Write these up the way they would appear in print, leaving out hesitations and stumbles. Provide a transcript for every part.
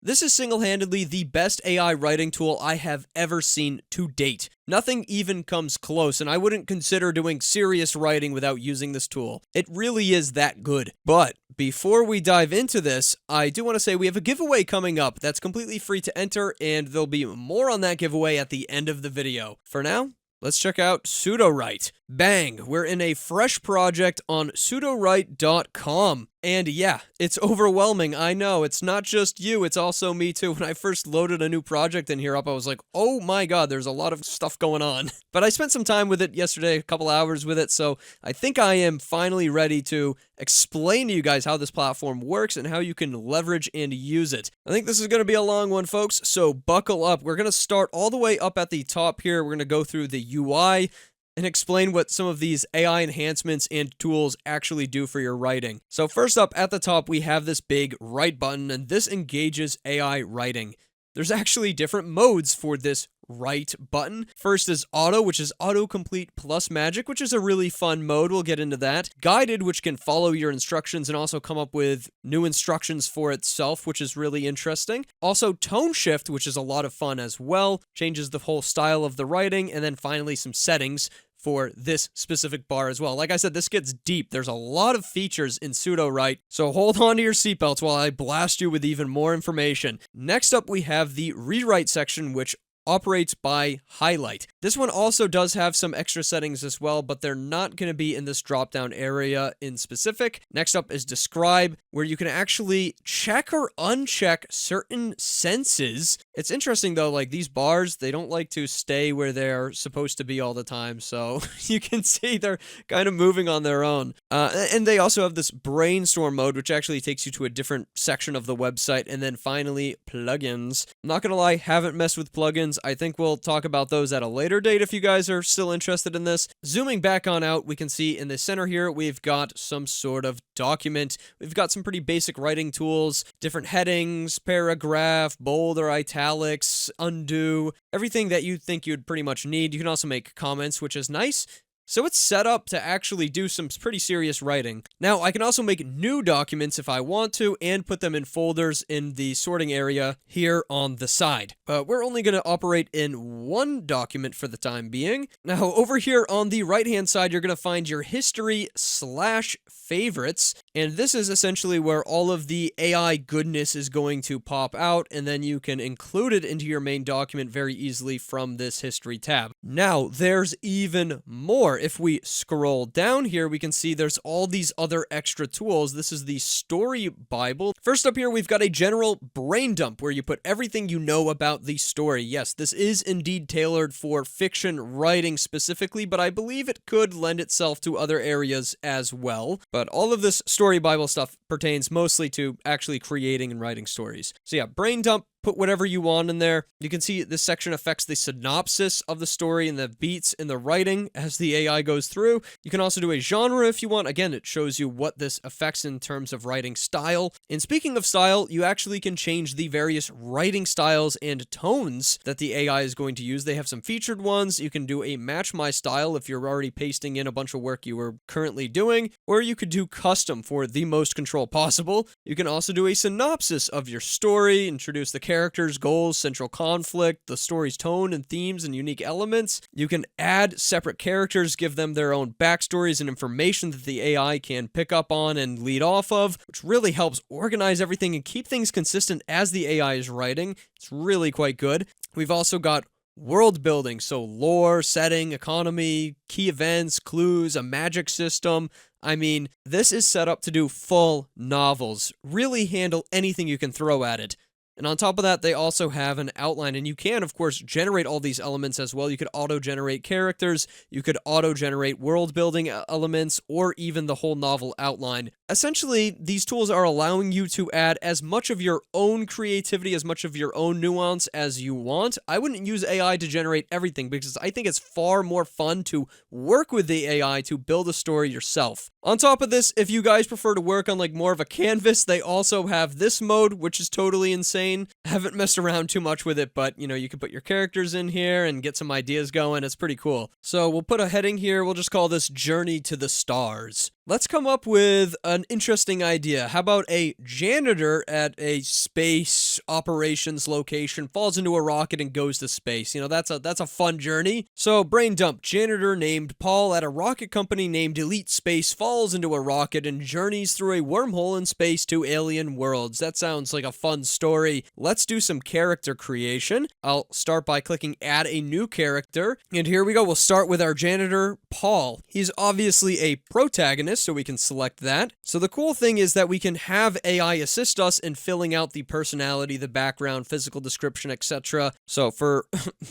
This is single-handedly the best AI writing tool I have ever seen to date. Nothing even comes close, and I wouldn't consider doing serious writing without using this tool. It really is that good. But before we dive into this, I do want to say we have a giveaway coming up that's completely free to enter, and there'll be more on that giveaway at the end of the video. For now, let's check out SudoWrite. Bang! We're in a fresh project on SudoWrite.com. And yeah, it's overwhelming, I know. It's not just you, it's also me too. When I first loaded a new project in here up, I was like, oh my god, there's a lot of stuff going on. But I spent some time with it yesterday, a couple hours with it, so I think I am finally ready to explain to you guys how this platform works and how you can leverage and use it. I think this is going to be a long one, folks, so buckle up. We're going to start all the way up at the top here. We're going to go through the UI and explain what some of these AI enhancements and tools actually do for your writing. So first up at the top, we have this big write button, and this engages AI writing. There's actually different modes for this write button. First is auto, which is autocomplete plus magic, which is a really fun mode. We'll get into that. Guided, which can follow your instructions and also come up with new instructions for itself, which is really interesting. Also tone shift, which is a lot of fun as well. Changes the whole style of the writing. And then finally some settings for this specific bar as well. Like I said, this gets deep. There's a lot of features in SudoWrite, so hold on to your seatbelts while I blast you with even more information. Next up, we have the rewrite section, which operates by highlight. This one also does have some extra settings as well, but they're not going to be in this drop-down area in specific. Next up is describe, where you can actually check or uncheck certain senses. It's interesting though, like these bars, they don't like to stay where they're supposed to be all the time, so you can see they're kind of moving on their own. And they also have this brainstorm mode, which actually takes you to a different section of the website. And then finally, plugins. I'm not gonna lie, haven't messed with plugins. I think we'll talk about those at a later date if you guys are still interested in this. Zooming back on out, we can see in the center here, we've got some sort of document. We've got some pretty basic writing tools, different headings, paragraph, bold or italics, undo, everything that you think you'd pretty much need. You can also make comments, which is nice. So it's set up to actually do some pretty serious writing. Now, I can also make new documents if I want to and put them in folders in the sorting area here on the side. But we're only going to operate in one document for the time being. Now, over here on the right-hand side, you're going to find your history/favorites. And this is essentially where all of the AI goodness is going to pop out, and then you can include it into your main document very easily from this history tab. Now, there's even more. If we scroll down here, we can see there's all these other extra tools. This is the story Bible. First up here, we've got a general brain dump where you put everything you know about the story. Yes, this is indeed tailored for fiction writing specifically, but I believe it could lend itself to other areas as well. But all of this story Bible stuff pertains mostly to actually creating and writing stories. So yeah, brain dump. Put whatever you want in there. You can see this section affects the synopsis of the story and the beats in the writing as the AI goes through. You can also do a genre if you want. Again, it shows you what this affects in terms of writing style. And speaking of style, you actually can change the various writing styles and tones that the AI is going to use. They have some featured ones. You can do a match my style if you're already pasting in a bunch of work you were currently doing, or you could do custom for the most control possible. You can also do a synopsis of your story, introduce the characters, goals, central conflict, the story's tone and themes and unique elements. You can add separate characters, give them their own backstories and information that the AI can pick up on and lead off of, which really helps organize everything and keep things consistent as the AI is writing. It's really quite good. We've also got world building, so lore, setting, economy, key events, clues, a magic system. I mean, this is set up to do full novels, really handle anything you can throw at it. And on top of that, they also have an outline, and you can, of course, generate all these elements as well. You could auto-generate characters, you could auto-generate world-building elements, or even the whole novel outline. Essentially, these tools are allowing you to add as much of your own creativity, as much of your own nuance as you want. I wouldn't use AI to generate everything, because I think it's far more fun to work with the AI to build a story yourself. On top of this, if you guys prefer to work on like more of a canvas, they also have this mode, which is totally insane. I haven't messed around too much with it, but you know, you can put your characters in here and get some ideas going. It's pretty cool. So we'll put a heading here. We'll just call this Journey to the Stars. Let's come up with an interesting idea. How about a janitor at a space operations location falls into a rocket and goes to space? You know, that's a fun journey. So, brain dump. Janitor named Paul at a rocket company named Elite Space falls into a rocket and journeys through a wormhole in space to alien worlds. That sounds like a fun story. Let's do some character creation. I'll start by clicking add a new character. And here we go. We'll start with our janitor, Paul. He's obviously a protagonist, so we can select that. So the cool thing is that we can have AI assist us in filling out the personality, the background, physical description, etc. So for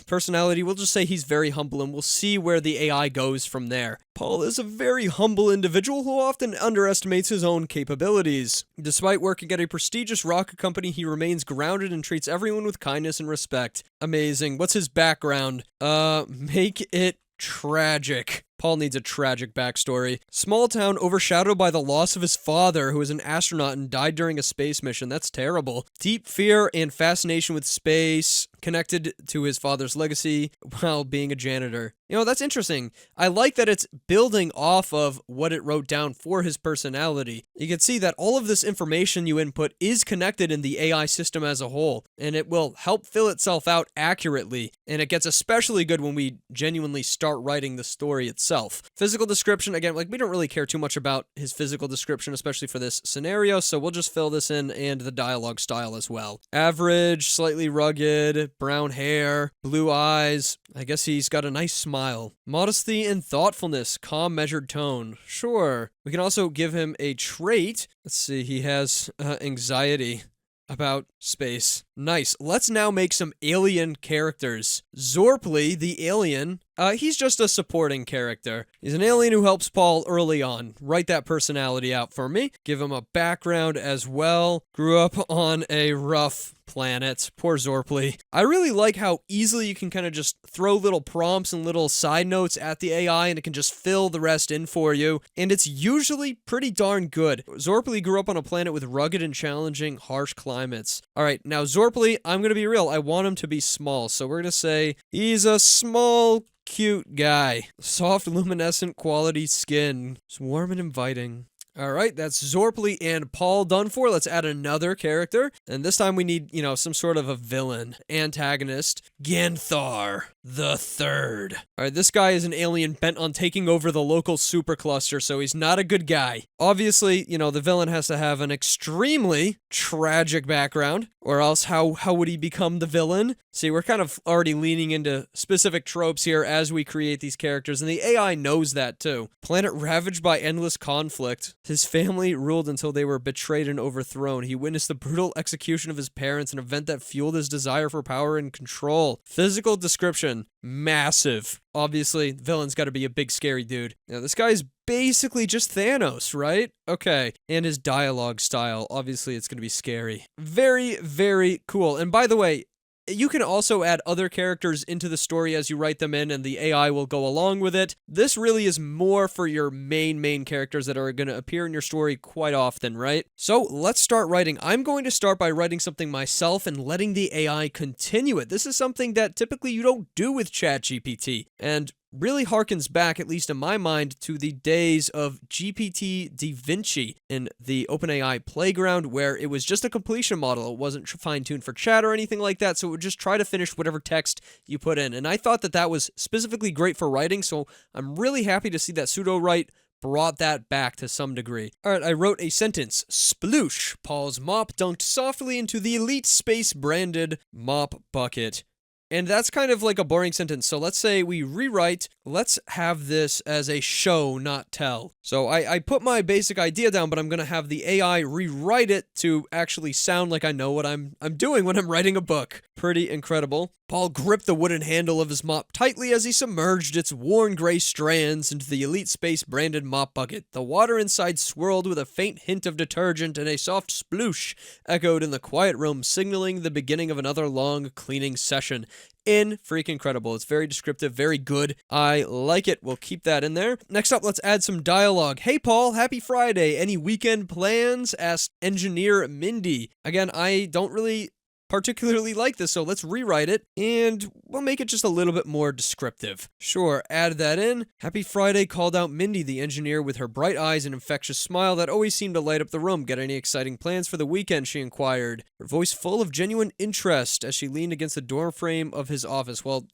personality, we'll just say he's very humble, and we'll see where the AI goes from there. Paul is a very humble individual who often underestimates his own capabilities. Despite working at a prestigious rocket company, he remains grounded and treats everyone with kindness and respect. Amazing. What's his background? Make it tragic. Paul needs a tragic backstory. Small town overshadowed by the loss of his father, who was an astronaut and died during a space mission. That's terrible. Deep fear and fascination with space, connected to his father's legacy while being a janitor. You know, that's interesting. I like that it's building off of what it wrote down for his personality. You can see that all of this information you input is connected in the AI system as a whole, and it will help fill itself out accurately. And it gets especially good when we genuinely start writing the story itself. Physical description, again, like we don't really care too much about his physical description, especially for this scenario, so we'll just fill this in, and the dialogue style as well. Average, slightly rugged, brown hair, blue eyes. I guess he's got a nice smile. Modesty and thoughtfulness, calm, measured tone. Sure. We can also give him a trait. Let's see, he has anxiety about space. Nice. Let's now make some alien characters. Zorply, the alien, he's just a supporting character. He's an alien who helps Paul early on. Write that personality out for me. Give him a background as well. Grew up on a rough planet. Poor Zorply. I really like how easily you can kind of just throw little prompts and little side notes at the AI, and it can just fill the rest in for you. And it's usually pretty darn good. Zorply grew up on a planet with rugged and challenging, harsh climates. All right, now Zorply, I'm going to be real. I want him to be small. So we're going to say he's a small, cute guy. Soft, luminescent quality skin. It's warm and inviting. All right, that's Zorply and Paul done for. Let's add another character. And this time we need, you know, some sort of a villain. Antagonist. Ganthar the Third. All right, this guy is an alien bent on taking over the local supercluster, so he's not a good guy. Obviously, you know, the villain has to have an extremely tragic background, or else how would he become the villain? See, we're kind of already leaning into specific tropes here as we create these characters, and the AI knows that too. Planet ravaged by endless conflict. His family ruled until they were betrayed and overthrown. He witnessed the brutal execution of his parents, an event that fueled his desire for power and control. Physical description. Massive. Obviously, the villain's got to be a big scary dude. Now, this guy's basically just Thanos, right? Okay. And his dialogue style. Obviously, it's going to be scary. Very, very cool. And by the way, you can also add other characters into the story as you write them in, and the AI will go along with it. This really is more for your main characters that are going to appear in your story quite often, right? So let's start writing. I'm going to start by writing something myself and letting the AI continue it. This is something that typically you don't do with ChatGPT, and really harkens back, at least in my mind, to the days of GPT DaVinci in the OpenAI playground, where it was just a completion model. It wasn't fine-tuned for chat or anything like that, so it would just try to finish whatever text you put in. And I thought that that was specifically great for writing, so I'm really happy to see that SudoWrite brought that back to some degree. Alright, I wrote a sentence. Sploosh. Paul's mop dunked softly into the Elite Space branded mop bucket. And that's kind of like a boring sentence. So let's say we rewrite. Let's have this as a show, not tell. So I put my basic idea down, but I'm going to have the AI rewrite it to actually sound like I know what I'm doing when I'm writing a book. Pretty incredible. Paul gripped the wooden handle of his mop tightly as he submerged its worn gray strands into the Elite Space branded mop bucket. The water inside swirled with a faint hint of detergent, and a soft sploosh echoed in the quiet room, signaling the beginning of another long cleaning session. Freaking incredible. It's very descriptive, very good. I like it. We'll keep that in there. Next up, let's add some dialogue. Hey, Paul, happy Friday. Any weekend plans? Asked engineer Mindy. Again, I don't really particularly like this, so let's rewrite it, and we'll make it just a little bit more descriptive. Sure, add that in. Happy Friday called out Mindy, the engineer, with her bright eyes and infectious smile that always seemed to light up the room. Got any exciting plans for the weekend, she inquired, her voice full of genuine interest as she leaned against the door frame of his office. Well,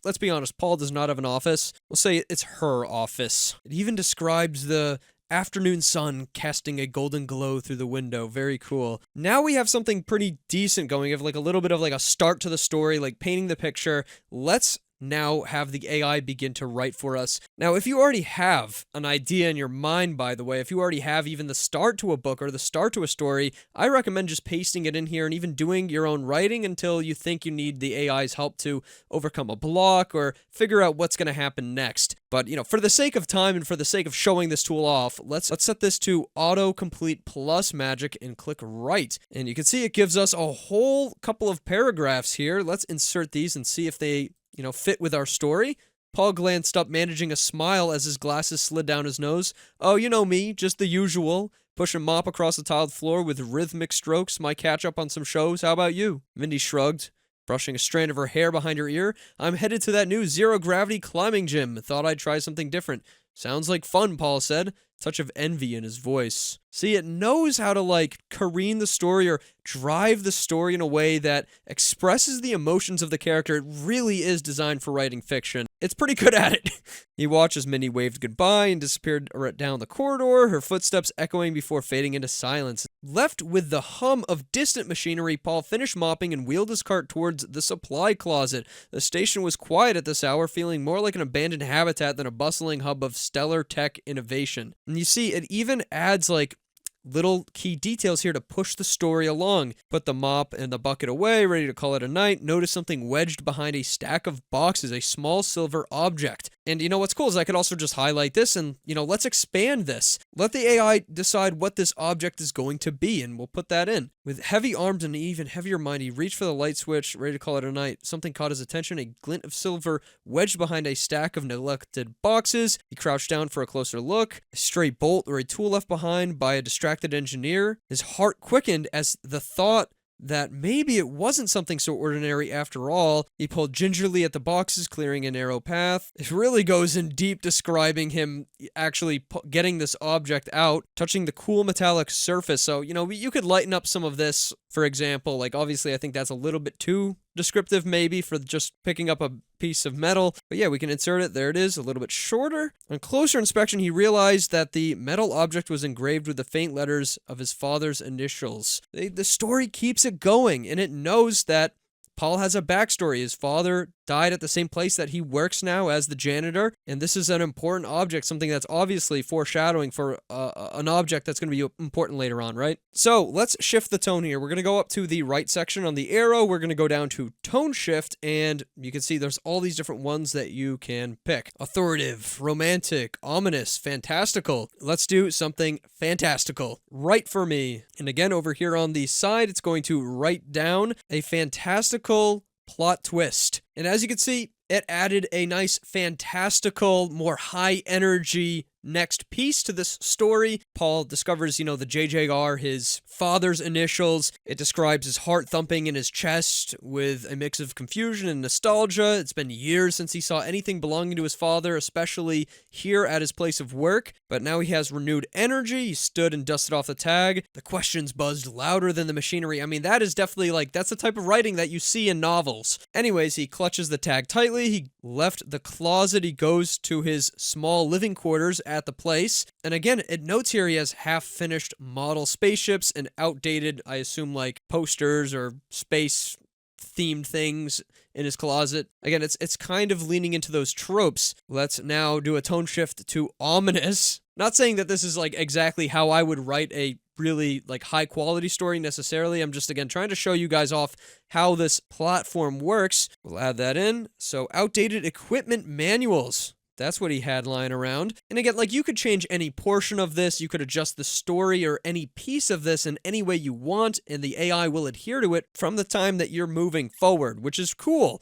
let's be honest, Paul does not have an office. We'll say it's her office. It even describes the afternoon sun casting a golden glow through the window. Very cool. Now we have something pretty decent going. We have like a little bit of like a start to the story, like painting the picture. Let's now have the AI begin to write for us. Now, if you already have an idea in your mind, by the way, if you already have even the start to a book or the start to a story, I recommend just pasting it in here and even doing your own writing until you think you need the AI's help to overcome a block or figure out what's going to happen next. But, for the sake of time and for the sake of showing this tool off, let's set this to autocomplete plus magic and click write. And you can see it gives us a whole couple of paragraphs here. Let's insert these and see if they fit with our story. Paul glanced up, managing a smile as his glasses slid down his nose. Oh, you know me, just the usual. Push a mop across the tiled floor with rhythmic strokes. Might catch up on some shows. How about you? Mindy shrugged, brushing a strand of her hair behind her ear. I'm headed to that new zero-gravity climbing gym. Thought I'd try something different. Sounds like fun, Paul said, touch of envy in his voice. See, it knows how to careen the story or drive the story in a way that expresses the emotions of the character. It really is designed for writing fiction. It's pretty good at it. He watched as Minnie waved goodbye and disappeared down the corridor, her footsteps echoing before fading into silence. Left with the hum of distant machinery, Paul finished mopping and wheeled his cart towards the supply closet. The station was quiet at this hour, feeling more like an abandoned habitat than a bustling hub of stellar tech innovation. And you see, it even adds little key details here to push the story along. Put the mop and the bucket away, ready to call it a night. Notice something wedged behind a stack of boxes, a small silver object. And what's cool is I could also just highlight this and, let's expand this. Let the AI decide what this object is going to be, and we'll put that in. With heavy arms and an even heavier mind, he reached for the light switch, ready to call it a night. Something caught his attention, a glint of silver wedged behind a stack of neglected boxes. He crouched down for a closer look. A stray bolt or a tool left behind by a distracted engineer. His heart quickened as the thought that maybe it wasn't something so ordinary after all. He pulled gingerly at the boxes, clearing a narrow path. It really goes in deep describing him actually getting this object out, touching the cool metallic surface. So, you could lighten up some of this, for example. Obviously, I think that's a little bit too descriptive maybe for just picking up a piece of metal. But yeah, we can insert it. There it is, a little bit shorter. On closer inspection, he realized that the metal object was engraved with the faint letters of his father's initials. The story keeps it going, and it knows that Paul has a backstory. His father died at the same place that he works now as the janitor, and this is an important object, something that's obviously foreshadowing for an object that's going to be important later on, right? So let's shift the tone here. We're going to go up to the right section on the arrow. We're going to go down to tone shift, and you can see there's all these different ones that you can pick. Authoritative, romantic, ominous, fantastical. Let's do something fantastical. Write for me. And again, over here on the side, it's going to write down a fantastical plot twist. And as you can see, it added a nice, fantastical, more high energy next piece to this story. Paul discovers, the JJR, his father's initials. It describes his heart thumping in his chest with a mix of confusion and nostalgia. It's been years since he saw anything belonging to his father, especially here at his place of work. But now he has renewed energy. He stood and dusted off the tag. The questions buzzed louder than the machinery. I mean, that is definitely that's the type of writing that you see in novels. Anyways, he clutches the tag tightly. He left the closet. He goes to his small living quarters at the place. And again, it notes here he has half-finished model spaceships and outdated, I assume, posters or space-themed things in his closet. Again, it's kind of leaning into those tropes. Let's now do a tone shift to ominous. Not saying that this is exactly how I would write a really high quality story necessarily. I'm just again trying to show you guys off how this platform works. We'll add that in. So outdated equipment manuals. That's what he had lying around. And again, like, you could change any portion of this, you could adjust the story or any piece of this in any way you want, and the AI will adhere to it from the time that you're moving forward, which is cool.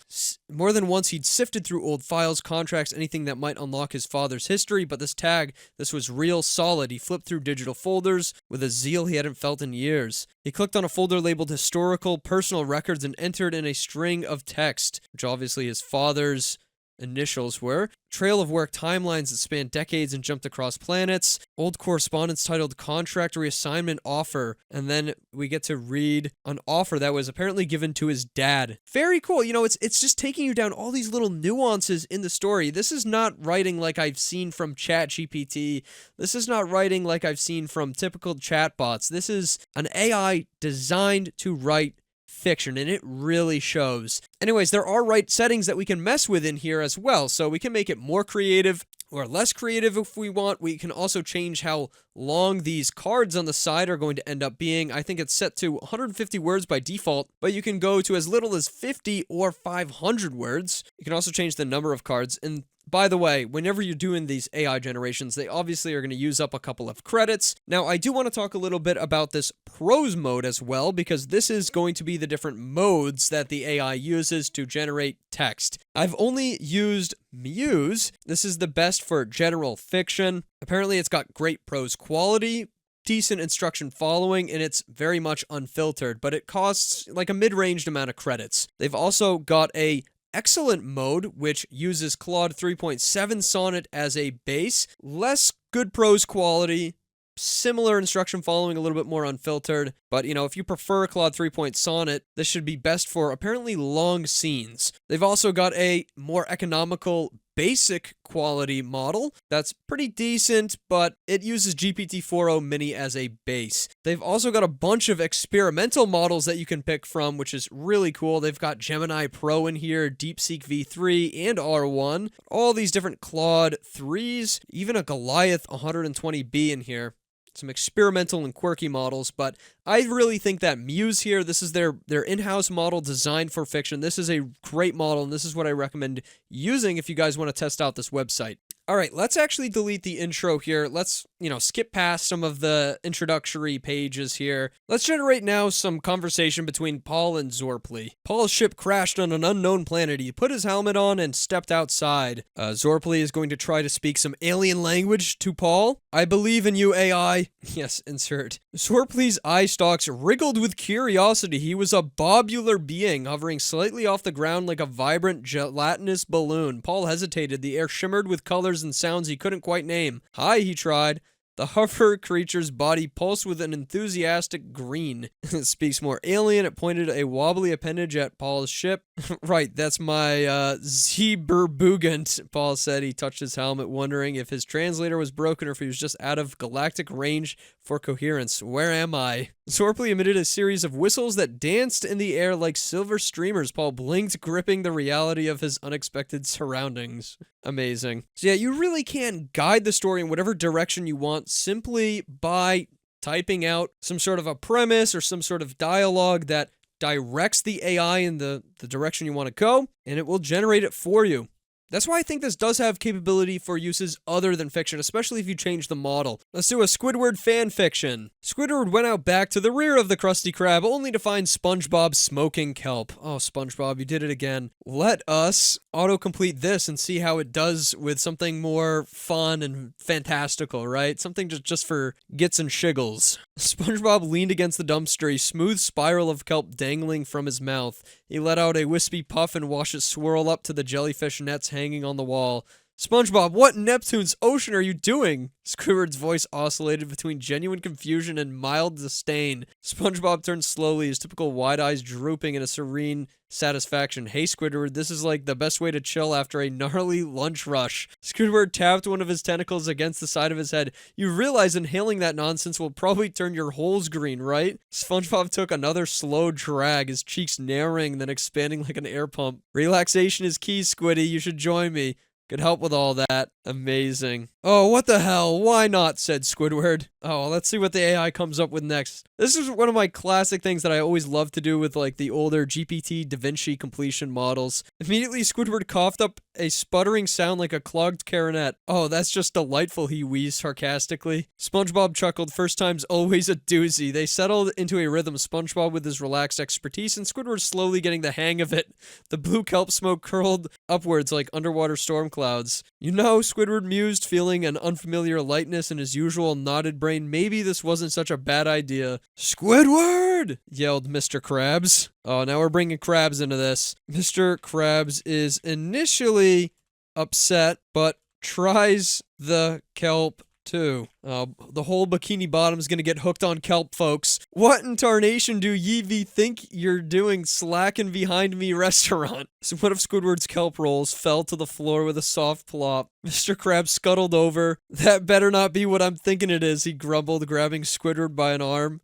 More than once, he'd sifted through old files, contracts, anything that might unlock his father's history, but this was real solid. He flipped through digital folders with a zeal he hadn't felt in years. He clicked on a folder labeled historical personal records and entered in a string of text, which obviously his father's initials were. Trail of work timelines that spanned decades and jumped across planets. Old correspondence titled contract reassignment offer. And then we get to read an offer that was apparently given to his dad. Very cool. You know, it's just taking you down all these little nuances in the story. This is not writing like I've seen from ChatGPT. This is not writing like I've seen from typical chatbots. This is an AI designed to write fiction, and it really shows. Anyways, there are right settings that we can mess with in here as well, so we can make it more creative or less creative if we want. We can also change how long these cards on the side are going to end up being. I think it's set to 150 words by default, but you can go to as little as 50 or 500 words. You can also change the number of cards, and by the way, whenever you're doing these AI generations, they obviously are going to use up a couple of credits. Now, I do want to talk a little bit about this Prose mode as well, because this is going to be the different modes that the AI uses to generate text. I've only used Muse. This is the best for general fiction. Apparently, it's got great prose quality, decent instruction following, and it's very much unfiltered, but it costs like a mid-ranged amount of credits. They've also got a excellent mode, which uses Claude 3.7 Sonnet as a base. Less good prose quality, similar instruction following, a little bit more unfiltered. But, you know, if you prefer Claude 3. Sonnet, this should be best for apparently long scenes. They've also got a more economical basic quality model that's pretty decent, but it uses GPT-4o Mini as a base. They've also got a bunch of experimental models that you can pick from, which is really cool. They've got Gemini Pro in here, DeepSeek V3, and R1. All these different Claude 3s, even a Goliath 120B in here. Some experimental and quirky models, but I really think that Muse here, this is their in-house model designed for fiction. This is a great model, and this is what I recommend using if you guys want to test out this website. All right, let's actually delete the intro here. Let's, skip past some of the introductory pages here. Let's generate now some conversation between Paul and Zorply. Paul's ship crashed on an unknown planet. He put his helmet on and stepped outside. Zorply is going to try to speak some alien language to Paul. I believe in you, AI. Yes, insert. Zorply's eye stalks wriggled with curiosity. He was a bobular being, hovering slightly off the ground like a vibrant gelatinous balloon. Paul hesitated. The air shimmered with colors and sounds he couldn't quite name. Hi, he tried. The hover creature's body pulsed with an enthusiastic green. It speaks more alien. It pointed a wobbly appendage at Paul's ship. Right, that's my Zeeberbugent, Paul said. He touched his helmet, wondering if his translator was broken or if he was just out of galactic range for coherence. Where am I? Zorply emitted a series of whistles that danced in the air like silver streamers. Paul blinked, gripping the reality of his unexpected surroundings. Amazing. So yeah, you really can guide the story in whatever direction you want simply by typing out some sort of a premise or some sort of dialogue that directs the AI in the direction you want to go, and it will generate it for you. That's why I think this does have capability for uses other than fiction, especially if you change the model. Let's do a Squidward fan fiction. Squidward went out back to the rear of the Krusty Krab only to find SpongeBob smoking kelp. Oh, SpongeBob, you did it again. Let us autocomplete this and see how it does with something more fun and fantastical, right? Something just for gits and shiggles. SpongeBob leaned against the dumpster, a smooth spiral of kelp dangling from his mouth. He let out a wispy puff and watched it swirl up to the jellyfish nets hanging on the wall. SpongeBob, what in Neptune's ocean are you doing? Squidward's voice oscillated between genuine confusion and mild disdain. SpongeBob turned slowly, his typical wide eyes drooping in a serene satisfaction. Hey, Squidward, this is like the best way to chill after a gnarly lunch rush. Squidward tapped one of his tentacles against the side of his head. You realize inhaling that nonsense will probably turn your holes green, right? SpongeBob took another slow drag, his cheeks narrowing, then expanding like an air pump. Relaxation is key, Squiddy. You should join me. Could help with all that. Amazing. Oh, what the hell? Why not? Said Squidward. Oh, let's see what the AI comes up with next. This is one of my classic things that I always love to do with like the older GPT DaVinci completion models. Immediately, Squidward coughed up a sputtering sound like a clogged clarinet. Oh, that's just delightful, he wheezed sarcastically. SpongeBob chuckled. First time's always a doozy. They settled into a rhythm, SpongeBob with his relaxed expertise, and Squidward slowly getting the hang of it. The blue kelp smoke curled upwards like underwater storm clouds. You know, Squidward mused, feeling an unfamiliar lightness in his usual knotted brain. Maybe this wasn't such a bad idea. Squidward! Yelled Mr. Krabs. Oh, now we're bringing Krabs into this. Mr. Krabs is initially upset, but tries the kelp too. The whole Bikini Bottom's gonna get hooked on kelp, folks. What in tarnation do ye be think you're doing slacking behind me restaurant? So one of Squidward's kelp rolls fell to the floor with a soft plop. Mr. Krabs scuttled over. That better not be what I'm thinking it is, he grumbled, grabbing Squidward by an arm.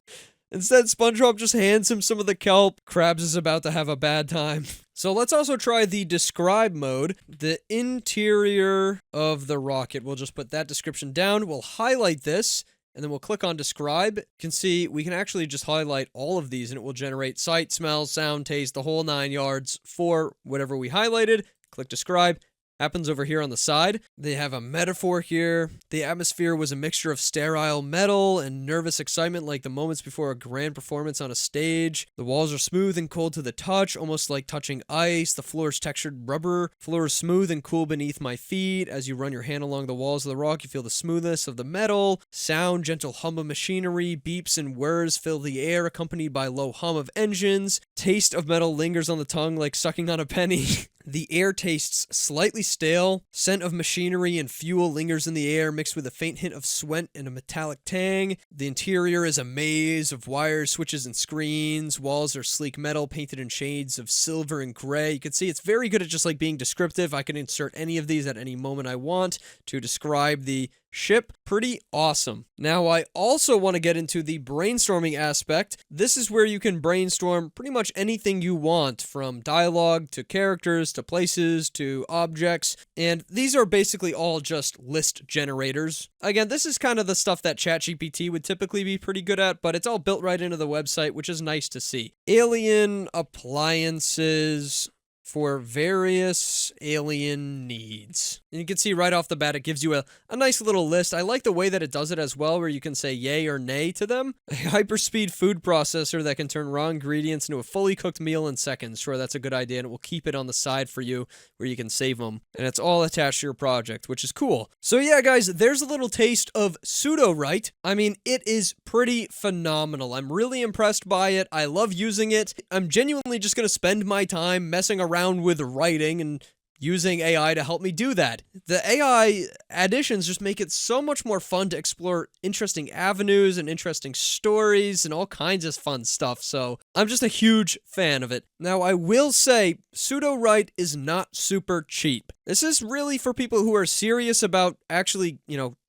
Instead, SpongeBob just hands him some of the kelp. Krabs is about to have a bad time. So let's also try the describe mode. The interior of the rocket. We'll just put that description down. We'll highlight this, and then we'll click on describe. You can see we can actually just highlight all of these, and it will generate sight, smell, sound, taste, the whole 9 yards for whatever we highlighted. Click describe. Happens over here on the side. They have a metaphor here. The atmosphere was a mixture of sterile metal and nervous excitement like the moments before a grand performance on a stage. The walls are smooth and cold to the touch, almost like touching ice. The floor is textured rubber. Floor is smooth and cool beneath my feet. As you run your hand along the walls of the rock, you feel the smoothness of the metal. Sound, gentle hum of machinery, beeps and whirs fill the air, accompanied by low hum of engines. Taste of metal lingers on the tongue like sucking on a penny. The air tastes slightly stale. Scent of machinery and fuel lingers in the air, mixed with a faint hint of sweat and a metallic tang. The interior is a maze of wires, switches, and screens. Walls are sleek metal, painted in shades of silver and gray. You can see it's very good at just like being descriptive. I can insert any of these at any moment I want to describe the ship. Pretty awesome. Now, I also want to get into the brainstorming aspect. This is where you can brainstorm pretty much anything you want, from dialogue to characters to places to objects, and these are basically all just list generators. Again, this is kind of the stuff that ChatGPT would typically be pretty good at, but it's all built right into the website, which is nice to see. Alien appliances for various alien needs. And you can see right off the bat, it gives you a nice little list. I like the way that it does it as well, where you can say yay or nay to them. A hyperspeed food processor that can turn raw ingredients into a fully cooked meal in seconds. Sure, that's a good idea, and it will keep it on the side for you where you can save them. And it's all attached to your project, which is cool. So yeah, guys, there's a little taste of SudoWrite. I mean, it is pretty phenomenal. I'm really impressed by it. I love using it. I'm genuinely just going to spend my time messing around with writing and using AI to help me do that. The AI additions just make it so much more fun to explore interesting avenues and interesting stories and all kinds of fun stuff, so I'm just a huge fan of it. Now, I will say, SudoWrite is not super cheap. This is really for people who are serious about actually,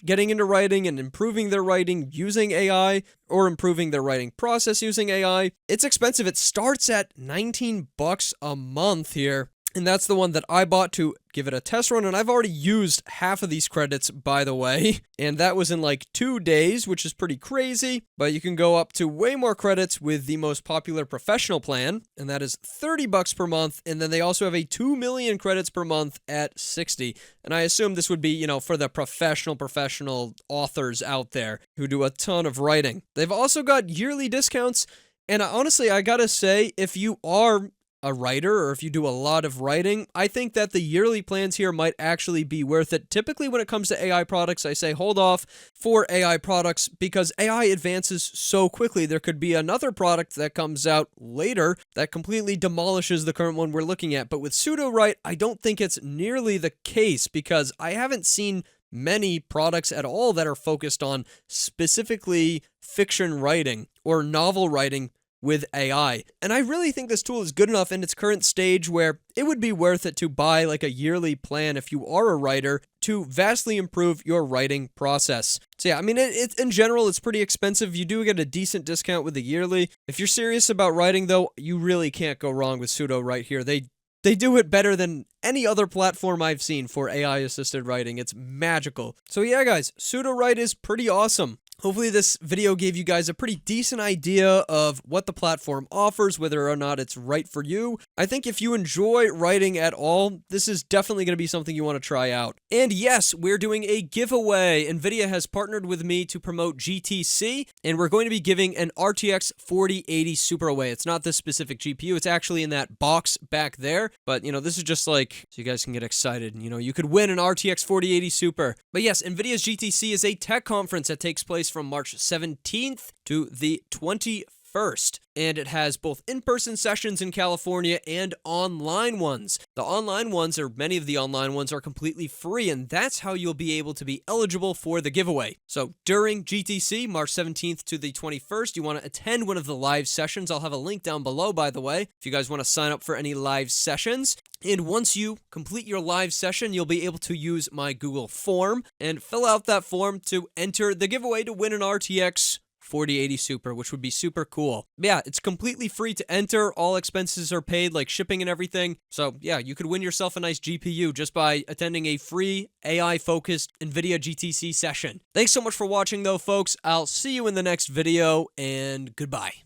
getting into writing and improving their writing using AI, or improving their writing process using AI. It's expensive. It starts at $19 a month here. And that's the one that I bought to give it a test run, and I've already used half of these credits, by the way, and that was in like 2 days, which is pretty crazy, but you can go up to way more credits with the most popular professional plan, and that is $30 per month, and then they also have a 2 million credits per month at 60, and I assume this would be, for the professional authors out there who do a ton of writing. They've also got yearly discounts, and honestly, I gotta say, if you are a writer, or if you do a lot of writing, I think that the yearly plans here might actually be worth it. Typically, when it comes to AI products, I say hold off for AI products because AI advances so quickly. There could be another product that comes out later that completely demolishes the current one we're looking at. But with SudoWrite, I don't think it's nearly the case because I haven't seen many products at all that are focused on specifically fiction writing or novel writing with AI. And I really think this tool is good enough in its current stage where it would be worth it to buy like a yearly plan if you are a writer to vastly improve your writing process. So yeah, I mean, in general, it's pretty expensive. You do get a decent discount with the yearly. If you're serious about writing though, you really can't go wrong with SudoWrite here. They do it better than any other platform I've seen for AI-assisted writing. It's magical. So yeah, guys, SudoWrite is pretty awesome. Hopefully this video gave you guys a pretty decent idea of what the platform offers, whether or not it's right for you. I think if you enjoy writing at all, this is definitely going to be something you want to try out. And yes, we're doing a giveaway. NVIDIA has partnered with me to promote GTC, and we're going to be giving an RTX 4080 Super away. It's not this specific GPU. It's actually in that box back there. But, you know, this is just like, so you guys can get excited. You know, you could win an RTX 4080 Super. But yes, NVIDIA's GTC is a tech conference that takes place from March 17th to the 21st. And it has both in-person sessions in California and online ones. The online ones, or many of the online ones, are completely free, and that's how you'll be able to be eligible for the giveaway. So during GTC, March 17th to the 21st, you want to attend one of the live sessions. I'll have a link down below, by the way, if you guys want to sign up for any live sessions. And once you complete your live session, you'll be able to use my Google form and fill out that form to enter the giveaway to win an RTX 4080 Super, which would be super cool. Yeah, it's completely free to enter. All expenses are paid, like shipping and everything. So yeah, you could win yourself a nice GPU just by attending a free AI-focused NVIDIA GTC session. Thanks so much for watching though, folks. I'll see you in the next video, and goodbye.